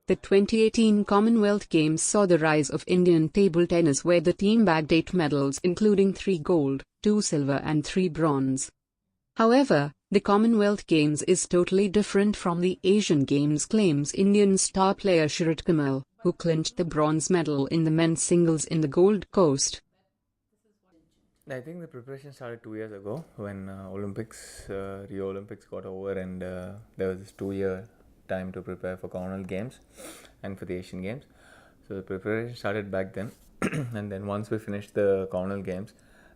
The 2018 Commonwealth Games saw the rise of Indian table tennis, where the team bagged 8 medals, including 3 gold, 2 silver and 3 bronze. However, the Commonwealth Games is totally different from the Asian Games, claims Indian star player Sharath Kamal, who clinched the bronze medal in the men's singles in the Gold Coast. I think the preparation started 2 years ago when Rio Olympics got over, and there was this 2 year time to prepare for Commonwealth Games and for the Asian Games. So the preparation started back then, and then once we finished the Commonwealth Games,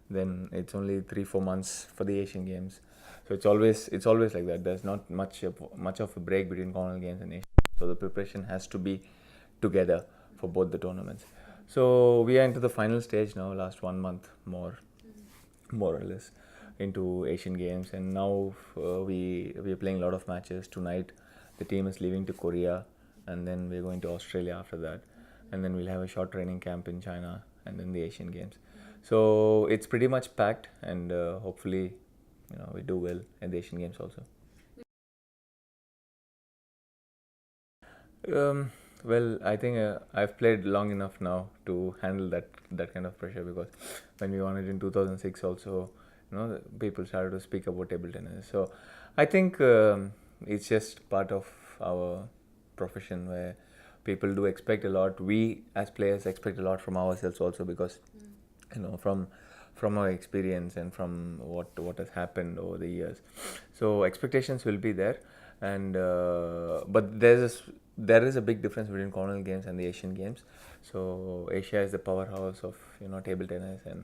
then it's only 3-4 months for the Asian Games. So it's always like that. There's not much of a break between Commonwealth Games and Asian. So the preparation has to be together for both the tournaments. So we are into the final stage now. Last 1 month more or less into Asian Games, and now we are playing a lot of matches. Tonight the team is leaving to Korea, and then we're going to Australia after that, and then we'll have a short training camp in China, and then the Asian Games. So it's pretty much packed, and hopefully we do well at the Asian Games also. Well, I think I've played long enough now to handle that kind of pressure, because when we won it in 2006 also, people started to speak about table tennis. So I think it's just part of our profession, where people do expect a lot. We as players expect a lot from ourselves also, because from our experience and from what has happened over the years. So expectations will be there, and but there is a big difference between Commonwealth Games and the Asian Games. So Asia is the powerhouse of table tennis, and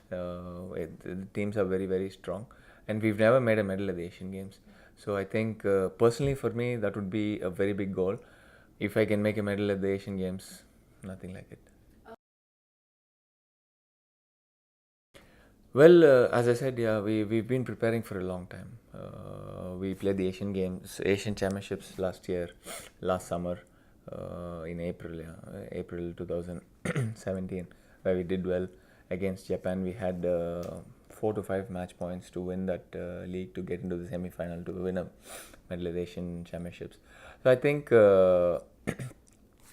the teams are very, very strong, and we've never made a medal at the Asian Games. So I think personally for me that would be a very big goal. If I can make a medal at the Asian Games, nothing like it. Well, as I said, yeah, we've been preparing for a long time. We played the Asian Championships last summer, in April 2017, where we did well against Japan. We had 4 to 5 match points to win that league, to get into the semi-final, to win a medal at the Asian Championships. So I think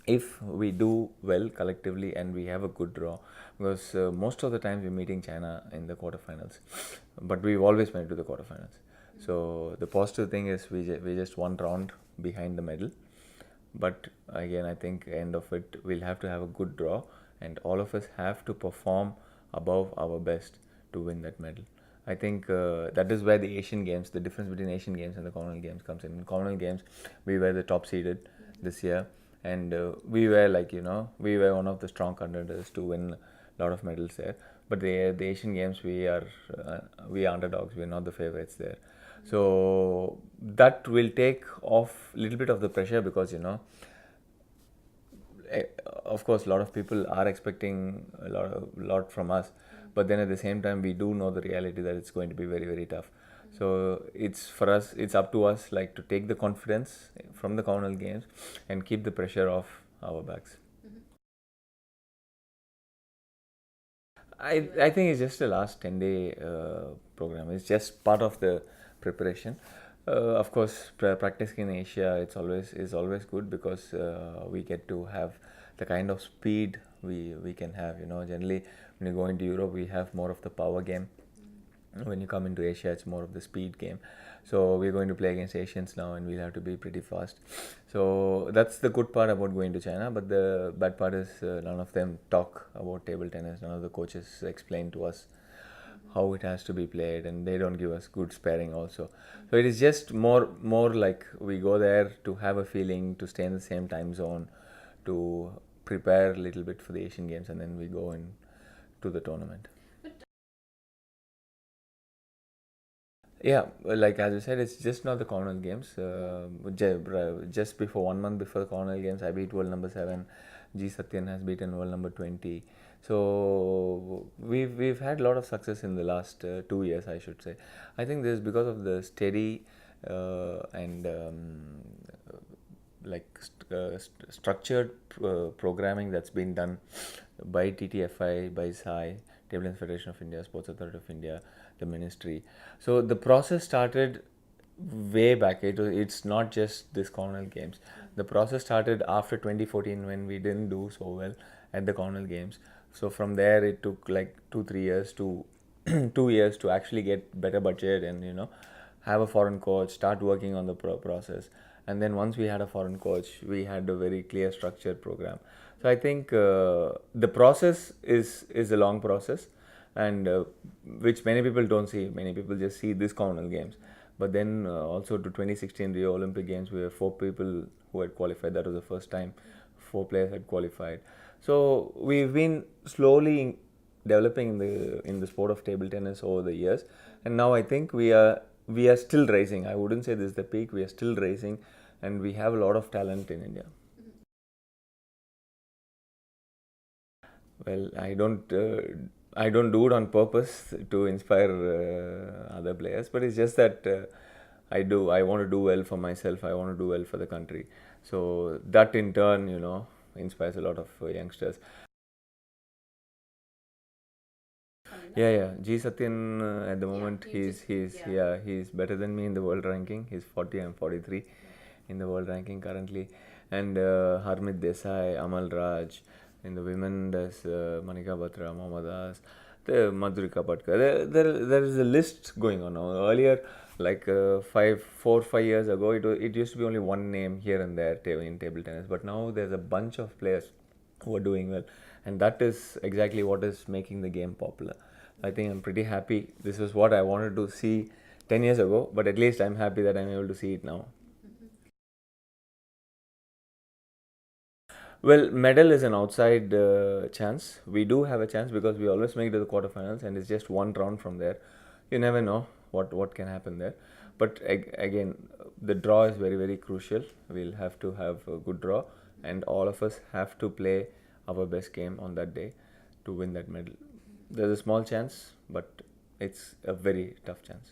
if we do well collectively and we have a good draw, because most of the times we're meeting China in the quarterfinals, but we've always made it to the quarterfinals. So the positive thing is we just 1 round behind the medal, but again I think end of it we'll have to have a good draw, and all of us have to perform above our best to win that medal. I think that is where the Asian Games, the difference between Asian Games and the Commonwealth Games comes in. In Commonwealth Games, we were the top seeded this year, and we were we were one of the strong contenders to win a lot of medals there. But the Asian Games, we are underdogs. We are not the favorites there. So that will take off a little bit of the pressure, because of course a lot of people are expecting a lot from us, but then at the same time we do know the reality that it's going to be very, very tough. So it's up to us, like, to take the confidence from the Commonwealth Games and keep the pressure off our backs. I think it's just a last 10-day program. It's just part of the preparation. Of course, practicing in Asia, is always good, because we get to have the kind of speed we can have. Generally when you go into Europe, we have more of the power game. When you come into Asia, it's more of the speed game. So we're going to play against Asians now, and we'll have to be pretty fast. So that's the good part about going to China. But the bad part is none of them talk about table tennis. None of the coaches explain to us how it has to be played, and they don't give us good sparring also. So it is just more like we go there to have a feeling, to stay in the same time zone, to prepare a little bit for the Asian Games, and then we go in to the tournament. Yeah, like as you said, it's just not the Commonwealth Games. Just before 1 month before the Commonwealth Games, I beat world number 7. G Satyan has beaten world number 20. So we've had a lot of success in the last 2 years, I should say. I think this is because of the steady and structured programming that's been done by TTFI, by SAI, Table Tennis Federation of India, Sports Authority of India, the ministry. So the process started way back. It's not just this Commonwealth Games. The process started after 2014 when we didn't do so well at the Commonwealth Games. So from there, it took like 2 3 years to 2 years to actually get better budget and have a foreign coach, start working on the process. And then once we had a foreign coach, we had a very clear structured program. So I think the process is a long process, and which many people don't see. Many people just see this Commonwealth Games, but then also to 2016 Rio Olympic Games, we were 4 people who had qualified. That was the first time 4 players had qualified. So we've been slowly developing in the sport of table tennis over the years, and now I think we are still rising. I wouldn't say this is the peak. We are still rising, and we have a lot of talent in India. Well, I don't do it on purpose to inspire other players, but it's just that I want to do well for myself. I want to do well for the country. So that in turn, inspires a lot of youngsters. Yeah. G Satyan at the moment he's better than me in the world ranking. He's 40. I'm 43 in the world ranking currently, and Harmit Desai, Amal Raj. In the women, there's Manika Batra, Mohammad Das, the Madhurika Patkar. There is a list going on now. Earlier, like 5 years ago, it used to be only one name here and there in table tennis. But now there's a bunch of players who are doing well, and that is exactly what is making the game popular. I think I'm pretty happy. This is what I wanted to see 10 years ago, but at least I'm happy that I'm able to see it now. Well, medal is an outside chance. We do have a chance because we always make it to the quarterfinals, and it's just one round from there. You never know what can happen there. But again, the draw is very very crucial. We'll have to have a good draw, and all of us have to play our best game on that day to win that medal. There's a small chance, but it's a very tough chance.